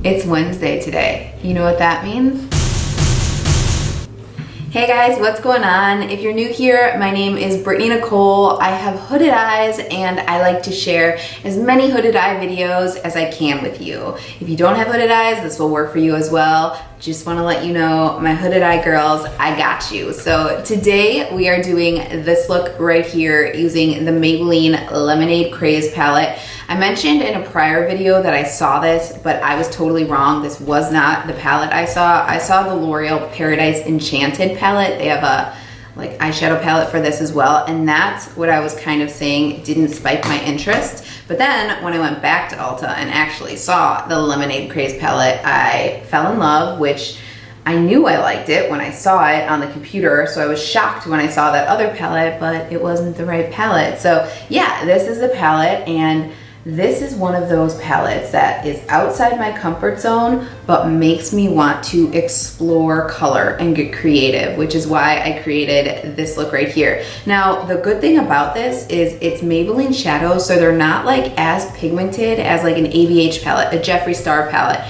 It's Wednesday today. You know what that means? Hey guys, what's going on? If you're new here, my name is BrittanyNichole. I have hooded eyes and I like to share as many hooded eye videos as I can with you. If you don't have hooded eyes, this will work for you as well. Just want to let you know, my hooded eye girls, I got you. So today we are doing this look right here using the Maybelline Lemonade Craze palette. I mentioned in a prior video that I saw this, but I was totally wrong. This was not the palette I saw. I saw the L'Oreal Paradise Enchanted palette. They have a like eyeshadow palette for this as well, and that's what I was kind of saying didn't spike my interest. But then when I went back to Ulta and actually saw the Lemonade Craze palette, I fell in love, which I knew I liked it when I saw it on the computer, so I was shocked when I saw that other palette, but it wasn't the right palette. So yeah, this is the palette, and this is one of those palettes that is outside my comfort zone, but makes me want to explore color and get creative, which is why I created this look right here. Now, the good thing about this is it's Maybelline shadows, so they're not like as pigmented as like an ABH palette, a Jeffree Star palette,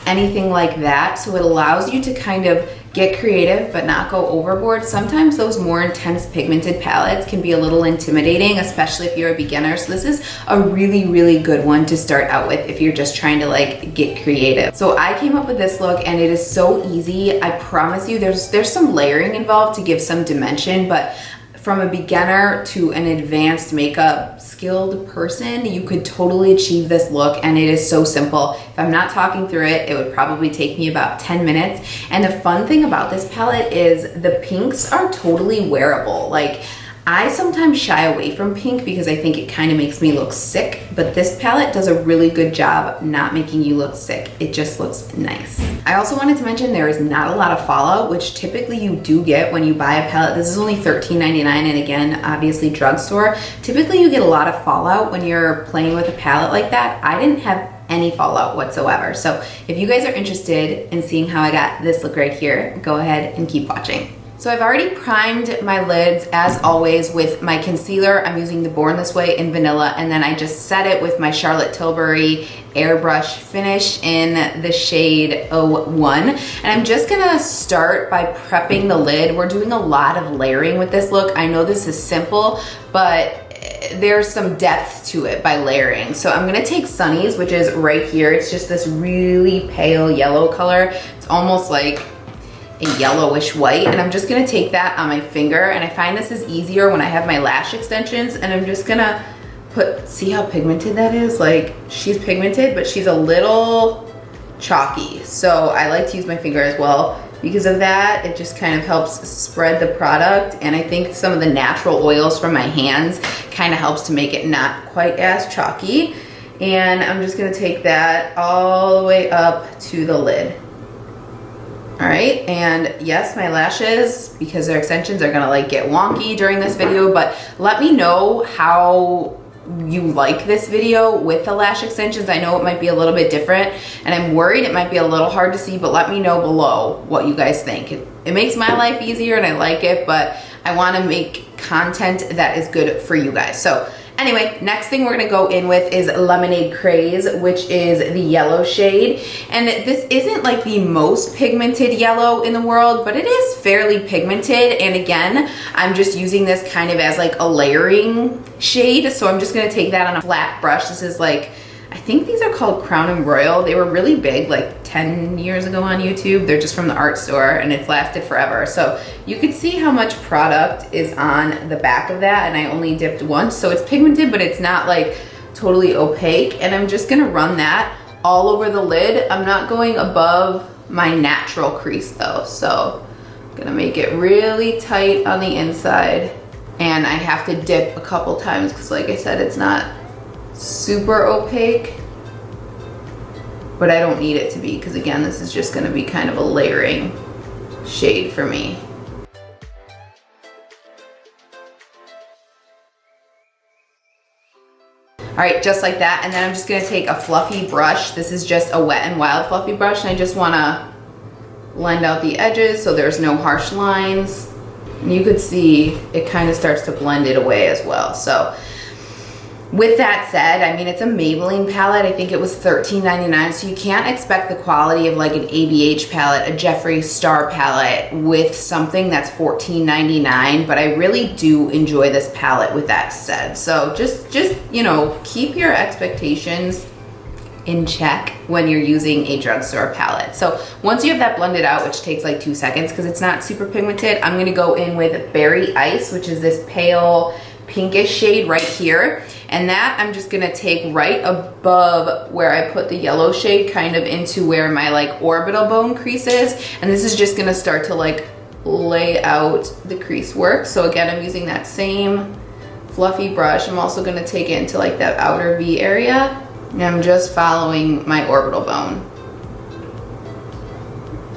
anything like that. So it allows you to kind of get creative but not go overboard. Sometimes those more intense pigmented palettes can be a little intimidating, especially if you're a beginner. So this is a really, really good one to start out with if you're just trying to like get creative. So I came up with this look and it is so easy. I promise you there's some layering involved to give some dimension, but from a beginner to an advanced makeup skilled person, you could totally achieve this look, and it is so simple. If I'm not talking through it, it would probably take me about 10 minutes. And the fun thing about this palette is the pinks are totally wearable. Like, I sometimes shy away from pink because I think it kind of makes me look sick, but this palette does a really good job not making you look sick. It just looks nice. I also wanted to mention there is not a lot of fallout, which typically you do get when you buy a palette. This is only $13.99, and again, obviously drugstore. Typically you get a lot of fallout when you're playing with a palette like that. I didn't have any fallout whatsoever. So if you guys are interested in seeing how I got this look right here, go ahead and keep watching. So I've already primed my lids, as always, with my concealer. I'm using the Born This Way in Vanilla, and then I just set it with my Charlotte Tilbury airbrush finish in the shade 01. And I'm just gonna start by prepping the lid. We're doing a lot of layering with this look. I know this is simple, but there's some depth to it by layering. So I'm gonna take Sunny's, which is right here. It's just this really pale yellow color. It's almost like a yellowish white, and I'm just gonna take that on my finger, and I find this is easier when I have my lash extensions, and I'm just gonna put, see how pigmented that is? Like, she's pigmented, but she's a little chalky, so I like to use my finger as well. Because of that, it just kind of helps spread the product, and I think some of the natural oils from my hands kind of helps to make it not quite as chalky. And I'm just gonna take that all the way up to the lid. All right, and yes, my lashes, because they're extensions, are gonna like get wonky during this video, but let me know how you like this video with the lash extensions. I know it might be a little bit different, and I'm worried it might be a little hard to see, but let me know below what you guys think. It makes my life easier and I like it, but I wanna make content that is good for you guys. So anyway, next thing we're gonna go in with is Lemonade Craze, which is the yellow shade. And this isn't like the most pigmented yellow in the world, but it is fairly pigmented. And again, I'm just using this kind of as like a layering shade. So I'm just gonna take that on a flat brush. This is like, I think these are called Crown and Royal. They were really big like 10 years ago on YouTube. They're just from the art store, and it's lasted forever. So you can see how much product is on the back of that, and I only dipped once. So it's pigmented, but it's not like totally opaque. And I'm just gonna run that all over the lid. I'm not going above my natural crease though. So I'm gonna make it really tight on the inside. And I have to dip a couple times because like I said, it's not super opaque, but I don't need it to be, because again, this is just gonna be kind of a layering shade for me. All right, just like that. And then I'm just gonna take a fluffy brush. This is just a Wet n Wild fluffy brush, and I just wanna blend out the edges so there's no harsh lines. And you could see it kind of starts to blend it away as well. So With that said, I mean, it's a Maybelline palette. I think it was $13.99, so you can't expect the quality of like an ABH palette, a Jeffree Star palette with something that's $14.99, but I really do enjoy this palette with that said. So just you know, keep your expectations in check when you're using a drugstore palette. So once you have that blended out, which takes like 2 seconds because it's not super pigmented, I'm gonna go in with Berry Ice, which is this pale pinkish shade right here. And that I'm just gonna take right above where I put the yellow shade, kind of into where my like orbital bone crease is. And this is just gonna start to like lay out the crease work. So again, I'm using that same fluffy brush. I'm also gonna take it into like that outer V area. And I'm just following my orbital bone.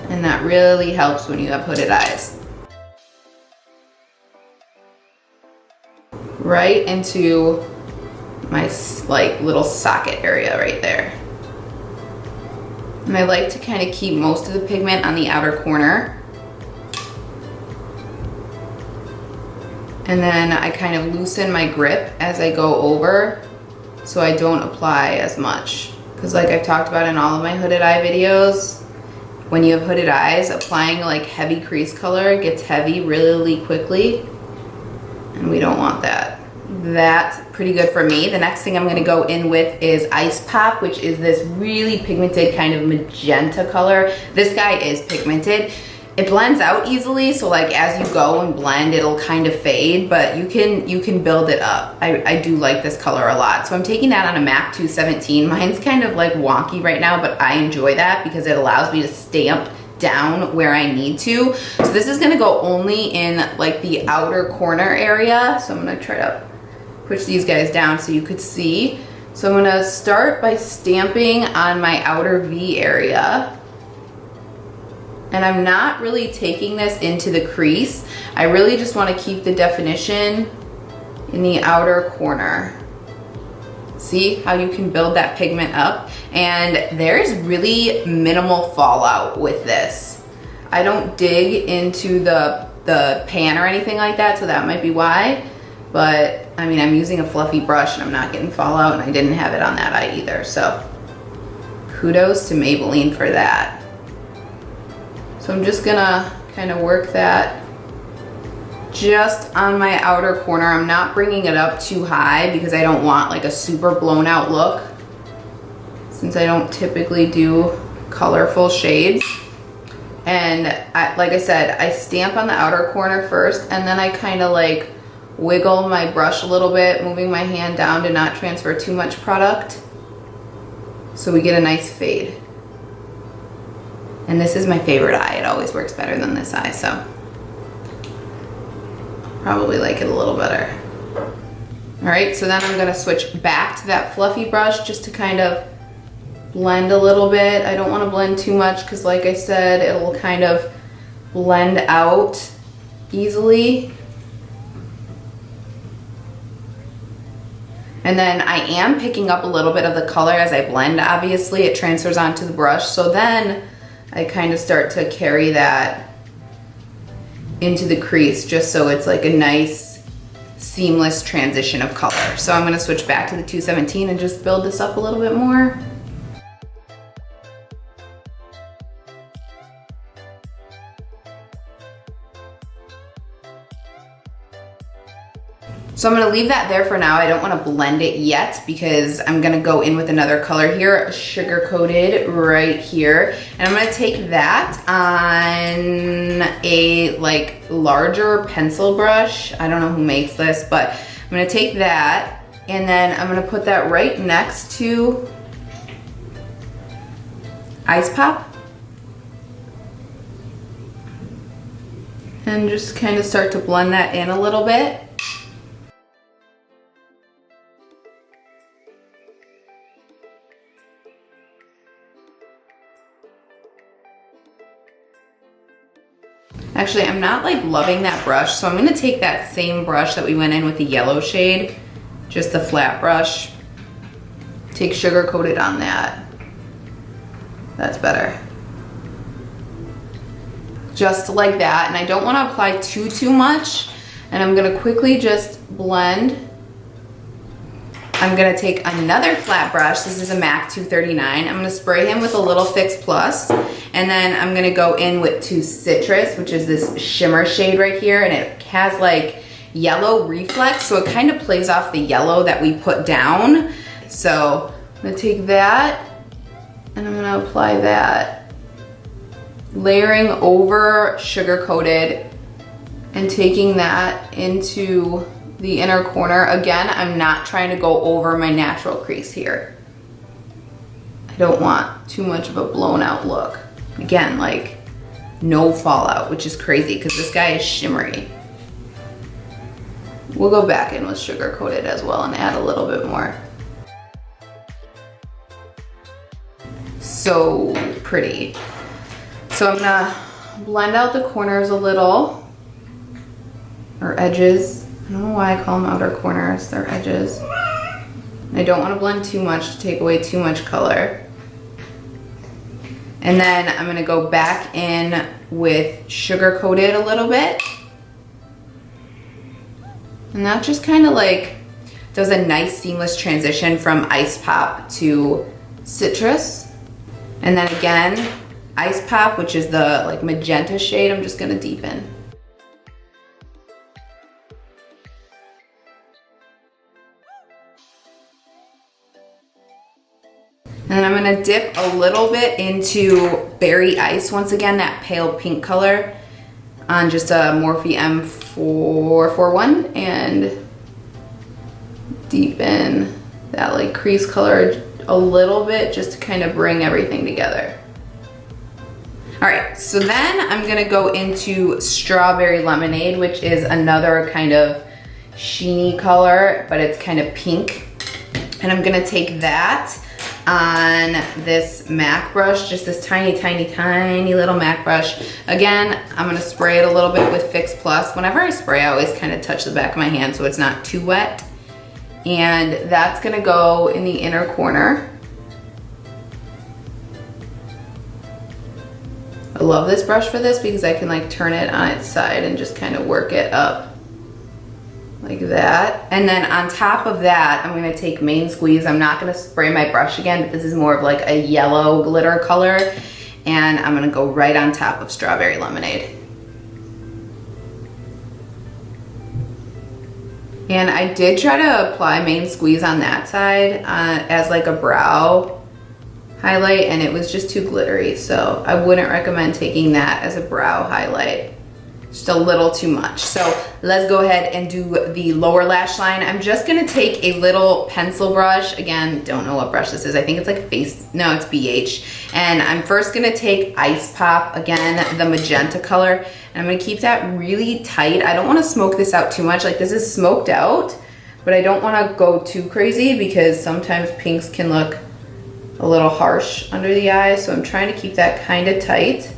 And that really helps when you have hooded eyes. Right into my like little socket area right there. And I like to kind of keep most of the pigment on the outer corner. And then I kind of loosen my grip as I go over so I don't apply as much. Because like I've talked about in all of my hooded eye videos, when you have hooded eyes, applying like heavy crease color gets heavy really quickly. And we don't want that. That's pretty good for me. The next thing I'm gonna go in with is Ice Pop, which is this really pigmented kind of magenta color. This guy is pigmented. It blends out easily, so like as you go and blend, it'll kind of fade, but you can build it up. I do like this color a lot. So I'm taking that on a MAC 217. Mine's kind of like wonky right now, but I enjoy that because it allows me to stamp down where I need to. So this is gonna go only in like the outer corner area. So I'm gonna try to push these guys down so you could see. So I'm gonna start by stamping on my outer V area. And I'm not really taking this into the crease. I really just wanna keep the definition in the outer corner. See how you can build that pigment up? And there's really minimal fallout with this. I don't dig into the pan or anything like that, so that might be why. But I mean, I'm using a fluffy brush and I'm not getting fallout, and I didn't have it on that eye either. So kudos to Maybelline for that. So I'm just gonna kind of work that just on my outer corner. I'm not bringing it up too high because I don't want like a super blown out look, since I don't typically do colorful shades. And like I said, I stamp on the outer corner first, and then I kind of like wiggle my brush a little bit, moving my hand down to not transfer too much product, so we get a nice fade. And this is my favorite eye. It always works better than this eye, so probably like it a little better. All right, so then I'm gonna switch back to that fluffy brush just to kind of blend a little bit. I don't wanna blend too much because like I said, it'll kind of blend out easily. And then I am picking up a little bit of the color as I blend, obviously. It transfers onto the brush. So then I kind of start to carry that into the crease just so it's like a nice seamless transition of color. So I'm gonna switch back to the 217 and just build this up a little bit more. So I'm gonna leave that there for now. I don't wanna blend it yet because I'm gonna go in with another color here, sugar coated right here. And I'm gonna take that on a like larger pencil brush. I don't know who makes this, but I'm gonna take that and then I'm gonna put that right next to Ice Pop. And just kind of start to blend that in a little bit. Actually, I'm not like loving that brush, so I'm gonna take that same brush that we went in with the yellow shade, just the flat brush, take sugar coated on that. That's better. Just like that, and I don't wanna apply too much, and I'm gonna quickly just blend I'm gonna take another flat brush. This is a MAC 239. I'm gonna spray him with a little Fix Plus, and then I'm gonna go in to Citrus, which is this shimmer shade right here, and it has like yellow reflex, so it kind of plays off the yellow that we put down. So I'm gonna take that, and I'm gonna apply that, layering over Sugar Coated, and taking that into the inner corner. Again, I'm not trying to go over my natural crease here. I don't want too much of a blown out look. Again, like no fallout, which is crazy because this guy is shimmery. We'll go back in with Sugar Coated as well and add a little bit more. So pretty. So I'm gonna blend out the corners a little, or edges. I don't know why I call them outer corners, they're edges. I don't want to blend too much to take away too much color. And then I'm gonna go back in with Sugar Coated a little bit. And that just kind of like does a nice seamless transition from Ice Pop to Citrus. And then again, Ice Pop, which is the like magenta shade, I'm just gonna deepen. And then I'm gonna dip a little bit into Berry Ice, once again, that pale pink color, on just a Morphe M441, and deepen that like crease color a little bit just to kind of bring everything together. All right, so then I'm gonna go into Strawberry Lemonade, which is another kind of sheeny color, but it's kind of pink. And I'm gonna take that on this MAC brush, just this tiny, tiny, tiny little MAC brush. Again, I'm gonna spray it a little bit with Fix Plus. Whenever I spray, I always kind of touch the back of my hand so it's not too wet. And that's gonna go in the inner corner. I love this brush for this because I can like turn it on its side and just kind of work it up like that. And then on top of that, I'm gonna take Main Squeeze. I'm not gonna spray my brush again, but this is more of like a yellow glitter color. And I'm gonna go right on top of Strawberry Lemonade. And I did try to apply Main Squeeze on that side as like a brow highlight, and it was just too glittery. So I wouldn't recommend taking that as a brow highlight. Just a little too much. So let's go ahead and do the lower lash line. I'm just gonna take a little pencil brush. Again, don't know what brush this is. I think it's like no, it's BH. And I'm first gonna take Ice Pop, again, the magenta color. And I'm gonna keep that really tight. I don't wanna smoke this out too much. Like this is smoked out, but I don't wanna go too crazy because sometimes pinks can look a little harsh under the eyes. So I'm trying to keep that kind of tight.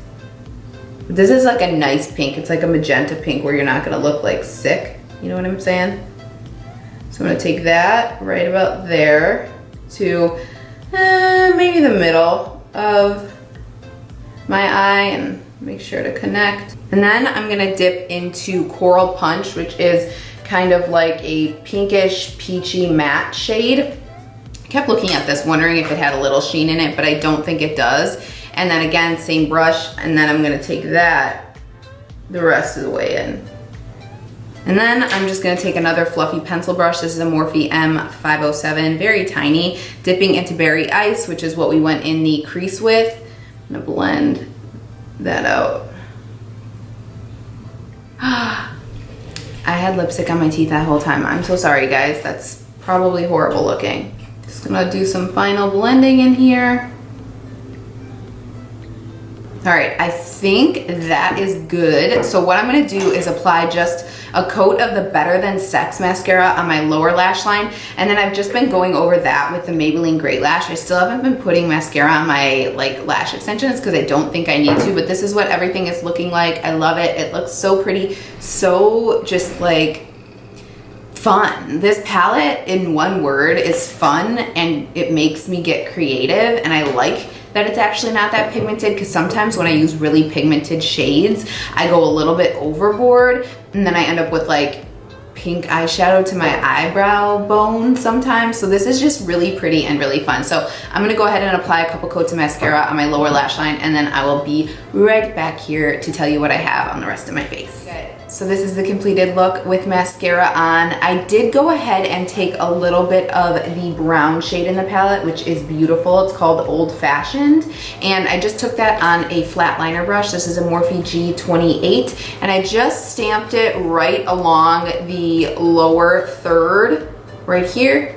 This is like a nice pink. It's like a magenta pink where you're not gonna look like sick. You know what I'm saying? So I'm gonna take that right about there to maybe the middle of my eye and make sure to connect. And then I'm gonna dip into Coral Punch, which is kind of like a pinkish, peachy matte shade. I kept looking at this, wondering if it had a little sheen in it, but I don't think it does. And then again, same brush, and then I'm gonna take that the rest of the way in. And then I'm just gonna take another fluffy pencil brush. This is a Morphe M507, very tiny, dipping into Berry Ice, which is what we went in the crease with. I'm gonna blend that out. I had lipstick on my teeth that whole time. I'm so sorry, guys. That's probably horrible looking. Just gonna do some final blending in here. All right, I think that is good. So what I'm gonna do is apply just a coat of the Better Than Sex mascara on my lower lash line. And then I've just been going over that with the Maybelline Great Lash. I still haven't been putting mascara on my like lash extensions because I don't think I need to, but this is what everything is looking like. I love it. It looks so pretty, so just like fun. This palette, in one word, is fun, and it makes me get creative, and I like that it's actually not that pigmented, because sometimes when I use really pigmented shades, I go a little bit overboard, and then I end up with like pink eyeshadow to my eyebrow bone sometimes. So this is just really pretty and really fun. So I'm gonna go ahead and apply a couple coats of mascara on my lower lash line, and then I will be right back here to tell you what I have on the rest of my face. Okay. So this is the completed look with mascara on. I did go ahead and take a little bit of the brown shade in the palette, which is beautiful. It's called Old Fashioned. And I just took that on a flat liner brush. This is a Morphe G28. And I just stamped it right along the lower third, right here.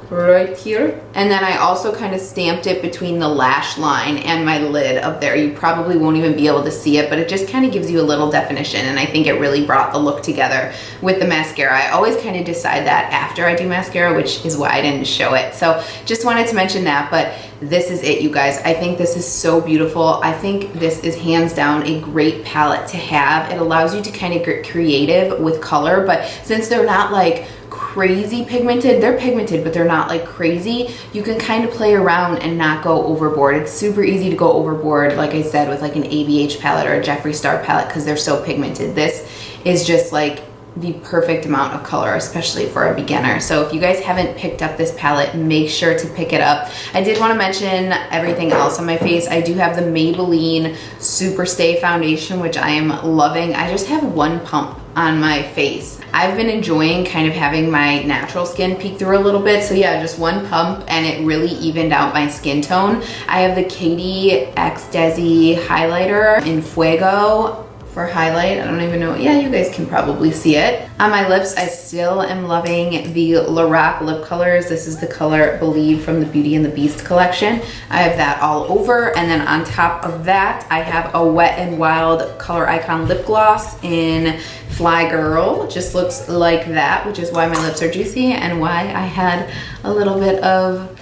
And then I also kind of stamped it between the lash line and my lid up there. You probably won't even be able to see it, but it just kind of gives you a little definition, and I think it really brought the look together with the mascara. I always kind of decide that after I do mascara, which is why I didn't show it. So just wanted to mention that, but this is it, you guys. I think this is so beautiful. I think this is hands down a great palette to have. It allows you to kind of get creative with color, but since they're not like crazy pigmented, they're pigmented, but they're not like crazy, you can kind of play around and not go overboard. It's super easy to go overboard, like I said, with like an ABH palette or a Jeffree Star palette because they're so pigmented. This is just like the perfect amount of color, especially for a beginner. So if you guys haven't picked up this palette, make sure to pick it up. I did want to mention everything else on my face. I do have the Maybelline Super Stay Foundation, which I am loving. I just have one pump on my face. I've been enjoying kind of having my natural skin peek through a little bit. So yeah, just one pump and it really evened out my skin tone. I have the Katie X Desi highlighter in Fuego for highlight. I don't even know. Yeah, you guys can probably see it. On my lips, I still am loving the Lorac lip colors. This is the color Believe from the Beauty and the Beast collection. I have that all over. And then on top of that, I have a Wet n Wild Color Icon lip gloss in Fly Girl. Just looks like that, which is why my lips are juicy and why I had a little bit of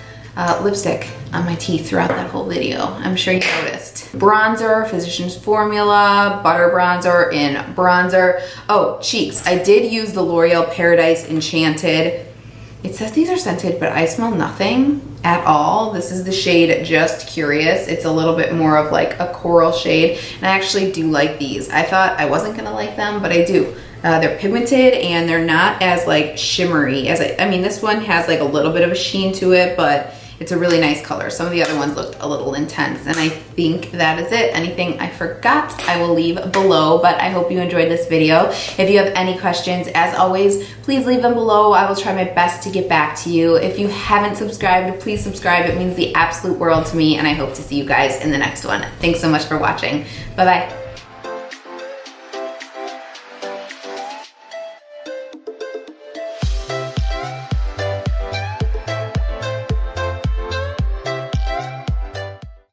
lipstick on my teeth throughout that whole video. I'm sure you noticed. Bronzer, Physicians Formula, Butter Bronzer in Bronzer. Oh, cheeks. I did use the L'Oreal Paradise Enchanted. It says these are scented, but I smell nothing at all. This is the shade Just Curious. It's a little bit more of like a coral shade, and I actually do like these. I thought I wasn't gonna like them, but I do. They're pigmented and they're not as like shimmery as I mean, this one has like a little bit of a sheen to it, but it's a really nice color. Some of the other ones looked a little intense, and I think that is it. Anything I forgot, I will leave below, but I hope you enjoyed this video. If you have any questions, as always, please leave them below. I will try my best to get back to you. If you haven't subscribed, please subscribe. It means the absolute world to me, and I hope to see you guys in the next one. Thanks so much for watching. Bye-bye.